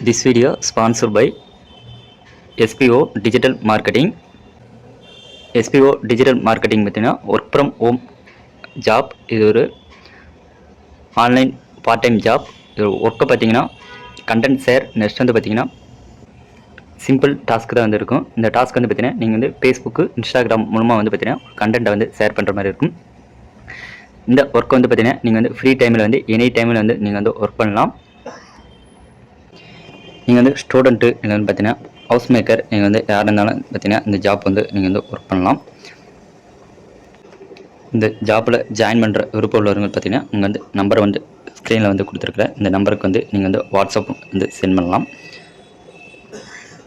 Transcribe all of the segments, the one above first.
This video sponsored by SPO Digital Marketing. SPO Digital Marketing பார்த்தீங்கன்னா work from home job. இது ஒரு online part time job. இது ஒர்க்கை பார்த்தீங்கன்னா கண்டென்ட் ஷேர், நெக்ஸ்ட் வந்து பார்த்தீங்கன்னா சிம்பிள் டாஸ்க் தான் வந்து இருக்கும். இந்த டாஸ்க் வந்து பார்த்தீங்கன்னா நீங்கள் வந்து ஃபேஸ்புக்கு, இன்ஸ்டாகிராம் மூலமாக வந்து பார்த்தீங்கன்னா கண்டென்ட்டை வந்து ஷேர் பண்ணுற மாதிரி இருக்கும். இந்த ஒர்க் வந்து பார்த்தீங்கன்னா நீங்கள் வந்து ஃப்ரீ டைமில் வந்து எனி டைமில் வந்து நீங்கள் வந்து ஒர்க் பண்ணலாம். நீங்கள் வந்து ஸ்டூடெண்ட்டு இல்லை வந்து பார்த்தீங்கன்னா ஹவுஸ் மேக்கர், நீங்கள் வந்து யார் இருந்தாலும் பார்த்தீங்கன்னா இந்த ஜாப் வந்து நீங்கள் வந்து ஒர்க் பண்ணலாம். இந்த ஜாப்பில் ஜாயின் பண்ணுற விருப்பம் உள்ளவங்க பார்த்தீங்கன்னா நீங்கள் வந்து நம்பரை வந்து ஸ்க்ரீனில் வந்து கொடுத்துருக்குற இந்த நம்பருக்கு வந்து நீங்கள் வந்து வாட்ஸ்அப் வந்து சென்ட் பண்ணலாம்.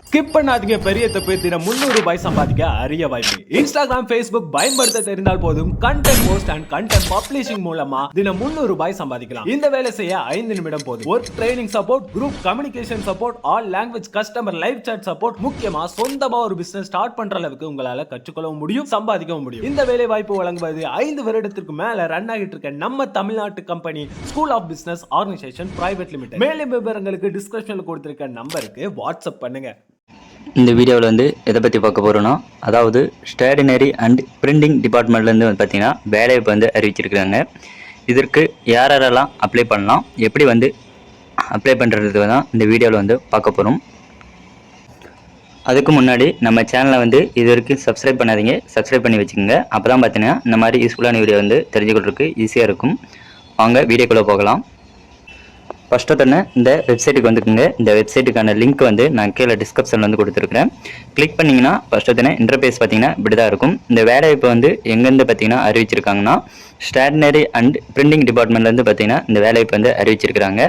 ஸ்கிப் பண்ணாதீங்க. பெரிய தப்பு. தினம் 300 ரூபாய் சம்பாதிக்க அரிய வாய்ப்பு. இன்ஸ்டாகிராம், ஃபேஸ்புக் பயன்படுத்த தெரிந்தால் போதும். Content post and content publishing மூலமா தினம் 300 ரூபாய் சம்பாதிக்கலாம். இந்த வேலை செய்ய 5 நிமிடம் போதும். Work training support, group communication support, all language customer live chat support. முக்கியமா சொந்தமா ஒரு பிசினஸ் ஸ்டார்ட் பண்ற அளவுக்கு உங்களால கற்றுக்கொள்ளவும் முடியும், சம்பாதிக்கவும் முடியும். இந்த வேலை வாய்ப்பு வழங்குவது 5 வருடத்திற்கு மேல ரன் ஆகிட்டு இருக்க நம்ம தமிழ்நாட்டு company school of business organisation private limited. மேலும் விவரங்களுக்கு டிஸ்கிரிப்ஷன்ல கொடுத்திருக்க நம்பருக்கு வாட்ஸ்அப் பண்ணுங்க. இந்த வீடியோவில் வந்து எதை பற்றி பார்க்க போகிறோன்னா, அதாவது ஸ்டேஷனரி அண்ட் பிரிண்டிங் டிபார்ட்மெண்ட்லேருந்து வந்து பார்த்திங்கன்னா வேலைவாய்ப்பு வந்து அறிவிச்சிருக்கிறாங்க. இதற்கு யாரெல்லாம் அப்ளை பண்ணலாம், எப்படி வந்து அப்ளை பண்ணுறது தான் இந்த வீடியோவில் வந்து பார்க்க போகிறோம். அதுக்கு முன்னாடி நம்ம சேனலை வந்து இது வரைக்கும் சப்ஸ்கிரைப் பண்ணாதீங்க, சப்ஸ்கிரைப் பண்ணி வச்சுக்கோங்க. அப்போ தான் பார்த்தீங்கன்னா இந்த மாதிரி யூஸ்ஃபுல்லான வீடியோ வந்து தெரிஞ்சுக்கிறதுக்கு ஈஸியாக இருக்கும். வாங்க வீடியோக்குள்ளே போகலாம். ஃபஸ்ட்டு தானே இந்த வெப்சைட்டுக்கு வந்துக்குங்க. இந்த வெப்சைட்டுக்கான லிங்க் வந்து நான் கீழே டிஸ்கிரிப்ஷனில் வந்து கொடுத்துருக்குறேன். கிளிக் பண்ணிங்கன்னா ஃபஸ்ட்டு தானே இன்டர்ஃபேஸ் பார்த்தீங்கன்னா இப்படி தான் இருக்கும். இந்த வேலைவாய்ப்பு வந்து எங்கேருந்து பார்த்தீங்கன்னா அறிவிச்சிருக்காங்கன்னா, ஸ்டேஷனரி அண்ட் பிரிண்டிங் டிபார்ட்மெண்ட்லேருந்து பார்த்தீங்கன்னா இந்த வேலைவாய்ப்பு வந்து அறிவிச்சிருக்கிறாங்க.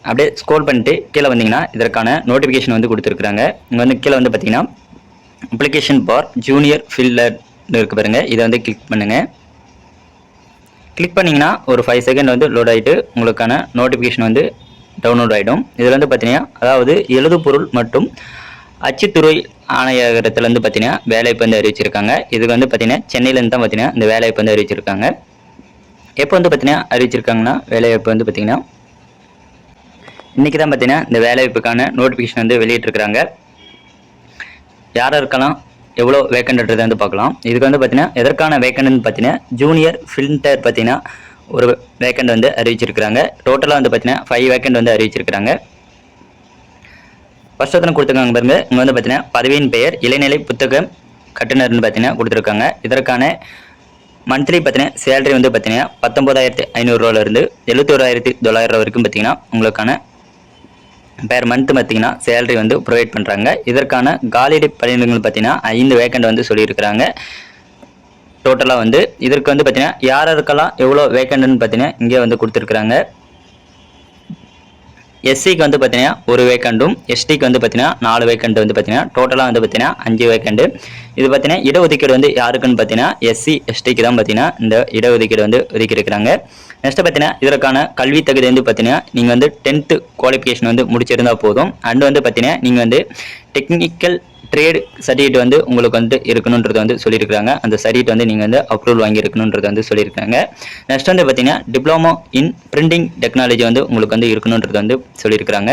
அப்படியே ஸ்க்ரோல் பண்ணிட்டு கீழே வந்தீங்கன்னா இதற்கான நோட்டிஃபிகேஷன் வந்து கொடுத்துருக்குறாங்க. இங்கே வந்து கீழே வந்து பார்த்தீங்கன்னா அப்ளிகேஷன் ஃபார் ஜூனியர் ஃபில்லர் இருக்கு பாருங்க, இதை வந்து கிளிக் பண்ணுங்கள். கிளிக் பண்ணிங்கன்னா ஒரு 5 செகண்ட் வந்து லோட் ஆகிட்டு உங்களுக்கான நோட்டிஃபிகேஷன் வந்து டவுன்லோட் ஆகிடும். இதில் வந்து பார்த்தீங்கன்னா அதாவது எழுதுபொருள் மற்றும் அச்சுத்துறை ஆணையகத்திலேருந்து பார்த்தீங்கன்னா வேலைவாய்ப்பு வந்து அறிவிச்சிருக்காங்க. இதுக்கு வந்து பார்த்தீங்கன்னா சென்னையிலேருந்து தான் பார்த்தீங்கன்னா இந்த வேலைவாய்ப்பு வந்து அறிவிச்சிருக்காங்க. எப்போ வந்து பார்த்தீங்கன்னா அறிவிச்சிருக்காங்கன்னா வேலைவாய்ப்பு வந்து பார்த்தீங்கன்னா இன்றைக்கி தான் பார்த்தீங்கன்னா இந்த வேலைவாய்ப்புக்கான நோட்டிஃபிகேஷன் வந்து வெளியிட்டிருக்கிறாங்க. யாரெல்லாம் எவ்வளோ வேக்கன்ட்ன்றதை வந்து பார்க்கலாம். இதுக்கு வந்து பார்த்தீங்கன்னா எதற்கான வேக்கன்ட்னு பார்த்தீங்கன்னா ஜூனியர் ஃபில்டர் பார்த்தீங்கன்னா ஒரு வேக்கண்ட் வந்து அறிவிச்சிருக்கிறாங்க. டோட்டலாக வந்து பார்த்தீங்கன்னா 5 வேக்கண்ட் வந்து அறிவிச்சிருக்கிறாங்க. ஃபர்ஸ்ட் ஒருத்தனை கொடுத்துருக்காங்க பாருங்க. இங்கே வந்து பார்த்தீங்கன்னா பதவியின் பெயர் இளைநிலை புத்தக கட்டுநர்னு பார்த்தீங்கன்னா கொடுத்துருக்காங்க. இதற்கான மந்த்லி பார்த்தீங்கன்னா சேலரி வந்து பார்த்தீங்கன்னா 19,500 ரூபாயிலிருந்து 71,900 வரைக்கும் பார்த்தீங்கன்னா உங்களுக்கான பேர் மந்த் பார்த்தீங்கன்னா சேலரி வந்து ப்ரொவைட் பண்ணுறாங்க. இதற்கான காலியிட பணியிடங்கள் பார்த்தீங்கன்னா 5 வேக்கண்ட் வந்து சொல்லியிருக்கிறாங்க. டோட்டலாக வந்து இதற்கு வந்து பார்த்தீங்கன்னா யாருக்கெல்லாம் எவ்வளோ வேக்கண்ட்னு பார்த்தீங்கன்னா இங்கே வந்து கொடுத்துருக்குறாங்க. எஸ்சிக்கு வந்து பார்த்தீங்கன்னா 1 வேக்கண்டும், எஸ்டிக்கு வந்து பார்த்தீங்கன்னா 4 வேக்கண்ட் வந்து பார்த்தீங்கன்னா டோட்டலாக வந்து பார்த்தீங்கன்னா 5 வேக்கண்டு. இது பார்த்தீங்கன்னா இடஒதுக்கீடு வந்து யாருக்குன்னு பார்த்தீங்கன்னா எஸ்சி எஸ்டிக்கு தான் பார்த்தீங்கன்னா இந்த இடஒதுக்கீடு வந்து ஒதுக்கியிருக்கிறாங்க. நெக்ஸ்ட் பார்த்தீங்கன்னா இதற்கான கல்வி தகுதி வந்து பார்த்தீங்கன்னா நீங்கள் வந்து 10th குவாலிஃபிகேஷன் வந்து முடிச்சிருந்தா போதும். அண்ட் வந்து பார்த்தீங்கன்னா நீங்கள் வந்து டெக்னிக்கல் ட்ரேட் சர்டிஃபிகேட் வந்து உங்களுக்கு வந்து இருக்கணுன்றது வந்து சொல்லியிருக்காங்க. அந்த சர்டிஃபிகேட் வந்து நீங்கள் வந்து அப்ரூவல் வாங்கி இருக்கணுன்றது வந்து சொல்லியிருக்காங்க. நெக்ஸ்ட் வந்து பார்த்தீங்கன்னா டிப்ளமோ இன் பிரிண்டிங் டெக்னாலஜி வந்து உங்களுக்கு வந்து இருக்கணுன்றது வந்து சொல்லியிருக்கிறாங்க.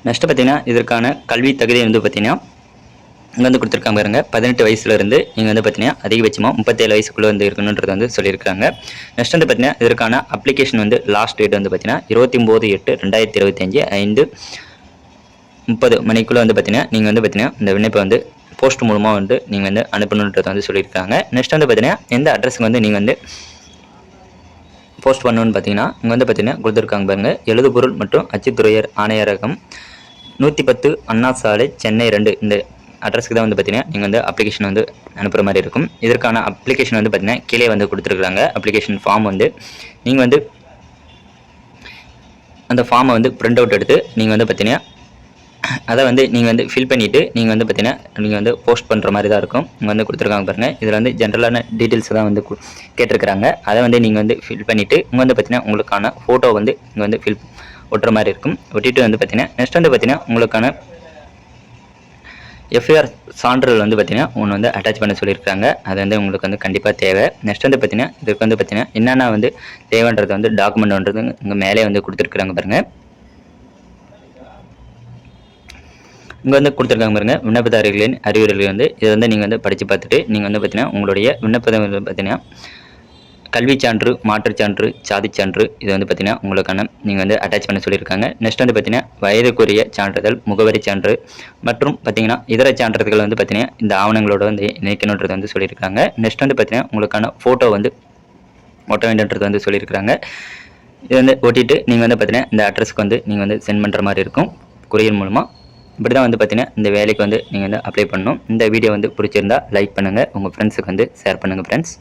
நெக்ஸ்ட் பார்த்தீங்கன்னா இதற்கான கல்வி தகுதி வந்து பார்த்தீங்கன்னா இங்கே வந்து கொடுத்துருக்காங்க பாருங்க. 18 வயசுலேருந்து நீங்கள் வந்து பார்த்தீங்கன்னா அதிகபட்சமாக 37 வயசுக்குள்ளே வந்து இருக்கணுன்றது வந்து சொல்லியிருக்காங்க. நெக்ஸ்ட் வந்து பார்த்தீங்கன்னா இதற்கான அப்ளிகேஷன் வந்து லாஸ்ட் டேட் வந்து பார்த்தீங்கன்னா 29/8/2025 5:30 மணிக்குள்ளே வந்து பார்த்தீங்கன்னா நீங்கள் வந்து பார்த்தீங்கன்னா இந்த விண்ணப்பம் வந்து போஸ்ட் மூலமாக வந்து நீங்கள் வந்து அனுப்பணுன்றது வந்து சொல்லியிருக்காங்க. நெக்ஸ்ட் வந்து பார்த்தீங்கன்னா எந்த அட்ரஸுக்கு வந்து நீங்கள் வந்து போஸ்ட் பண்ணணும்னு பார்த்தீங்கன்னா இங்கே வந்து பார்த்தீங்கன்னா கொடுத்துருக்காங்க பாருங்க. எழுதுபொருள் மற்றும் அச்சுத்துறையர் ஆணையரகம் 110 அண்ணா சாலை சென்னை 2 இந்த அட்ரஸ்க்கு தான் வந்து பார்த்தீங்கன்னா நீங்கள் வந்து அப்ளிகேஷன் வந்து அனுப்புகிற மாதிரி இருக்கும். இதற்கான அப்ளிகேஷன் வந்து பார்த்தீங்கன்னா கீழே வந்து கொடுத்துருக்குறாங்க. அப்ளிகேஷன் ஃபார்ம் வந்து நீங்கள் வந்து அந்த ஃபார்மை வந்து பிரிண்ட் அவுட் எடுத்து நீங்கள் வந்து பார்த்தீங்கன்னா அதை வந்து நீங்கள் வந்து ஃபில் பண்ணிவிட்டு நீங்கள் வந்து பார்த்தீங்கன்னா நீங்கள் வந்து போஸ்ட் பண்ணுற மாதிரி தான் இருக்கும். இங்கே வந்து கொடுத்துருக்காங்க பாருங்கள். இதில் வந்து ஜென்ரலான டீட்டெயில்ஸ் தான் வந்து கேட்டிருக்கிறாங்க. அதை வந்து நீங்கள் வந்து ஃபில் பண்ணிவிட்டு இங்கே வந்து பார்த்தீங்கன்னா உங்களுக்கான ஃபோட்டோ வந்து இங்கே வந்து ஒட்டுற மாதிரி இருக்கும். ஒட்டிட்டு வந்து பார்த்தீங்கன்னா நெக்ஸ்ட் வந்து பார்த்தீங்கன்னா உங்களுக்கான எஃப்ஐஆர் சான்றிதழ் வந்து பார்த்தீங்கன்னா ஒன்று வந்து அட்டாச் பண்ண சொல்லியிருக்காங்க. அது வந்து உங்களுக்கு வந்து கண்டிப்பாக தேவை. நெக்ஸ்ட் வந்து பார்த்தீங்கன்னா இதுக்கு வந்து பார்த்தீங்கன்னா என்னென்ன வந்து தேவைன்றது வந்து டாக்குமெண்ட்ன்றது இங்கே மேலே வந்து கொடுத்துருக்குறாங்க பாருங்கள். இங்கே வந்து கொடுத்துருக்காங்க பாருங்கள், விண்ணப்பதாரர்களின் அறிவுரைகள் வந்து இதை வந்து நீங்கள் வந்து படித்து பார்த்துட்டு நீங்கள் வந்து பார்த்தீங்கன்னா உங்களுடைய விண்ணப்பத்தை வந்து பார்த்தீங்கன்னா கல்விச் சான்று, மாற்றுச் சான்று, சாதிச் சான்று இது வந்து பார்த்தீங்கன்னா உங்களுக்கான நீங்கள் வந்து அட்டாச் பண்ண சொல்லியிருக்காங்க. நெக்ஸ்ட் வந்து பார்த்தீங்கன்னா வயதுக்குரிய சான்றிதழ், முகவரி சான்று மற்றும் பார்த்தீங்கன்னா இதர சான்றிதழ்கள் வந்து பார்த்தீங்கன்னா இந்த ஆவணங்களோட வந்து இணைக்கணுன்றது வந்து சொல்லியிருக்காங்க. நெக்ஸ்ட் வந்து பார்த்தீங்கன்னா உங்களுக்கான ஃபோட்டோ வந்து ஒட்ட வேண்டுன்றது வந்து சொல்லியிருக்காங்க. இது வந்து ஒட்டிட்டு நீங்கள் வந்து பார்த்தீங்கன்னா இந்த அட்ரஸ்க்கு வந்து நீங்கள் வந்து சென்ட் பண்ணுற மாதிரி இருக்கும் கொரியர் மூலமாக. இப்படி தான் வந்து பார்த்தீங்கன்னா இந்த வேலைக்கு வந்து நீங்கள் வந்து அப்ளை பண்ணணும். இந்த வீடியோ வந்து பிடிச்சிருந்தா லைக் பண்ணுங்கள், உங்கள் ஃப்ரெண்ட்ஸுக்கு வந்து ஷேர் பண்ணுங்கள் ஃப்ரெண்ட்ஸ்.